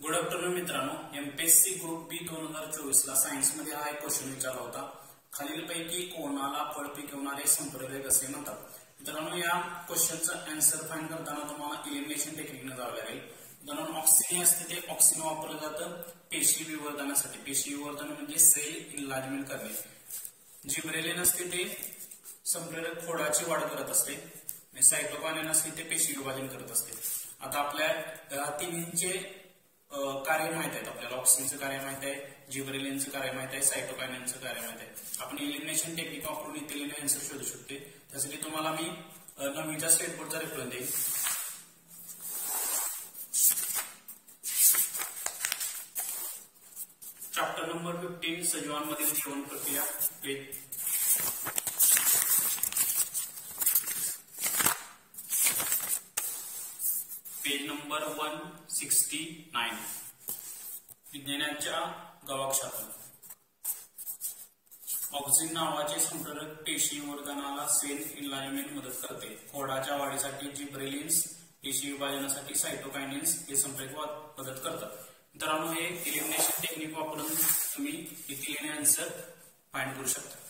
Good afternoon मित्रांनो, MPSC group बी 2024 ला science मध्ये हा एक क्वेश्चन विचारला होता. खालीलपैकी कोणाला फळ पिकवणारे संप्रेरक असे म्हणतात. मित्रांनो, या क्वेश्चनचा आन्सर फाइंड करताना तुम्हाला एलिमिनेशन टेक्निकने जावे लागेल. मित्रांनो, ऑक्सिन असते ते ऑक्सिन वापरलं जातं पेशी विवर्धनासाठी. पेशी विवर्धन म्हणजे सेल इन्लार्जमेंट करणे. जिब्रेलिन असते ते संप्रेरक खोडाची वाढ करत असते. सायटोकायनेन असते ते पेशी विभाजन करत असते. आता आपल्या तिन्हींचे कार्य माहित आहेत. आपल्याला ऑक्सिनचं कार्य माहित आहे, जिब्रेलिनचं कार्य माहित आहे, सायटोकायनेनचं कार्य माहित आहे. आपण एलिमिनेशन टेक्निक वापरून इथे आन्सर शोधू शकतो. त्यासाठी तुम्हाला मी 9वीच्या स्टेट बोर्डचा रेफरन्स देईन. चॅप्टर नंबर 15 सजीवांमधील जीवन प्रक्रिया, पेज नंबर 169. विज्ञानाच्या गवाक्षातून ऑक्सिन नावाचे संप्रेरक पेशी विवर्धनाला सेल इन्लार्जमेंट मदत करते. खोडाच्या वाढीसाठी जिब्रेलिन्स, पेशी विभाजनासाठी सायटोकायनेन्स हे संप्रेरक मदत करतात. मित्रांनो, हे एलिमिनेशन टेक्निक वापरून तुम्ही इथे आन्सर फाइंड करू शकता.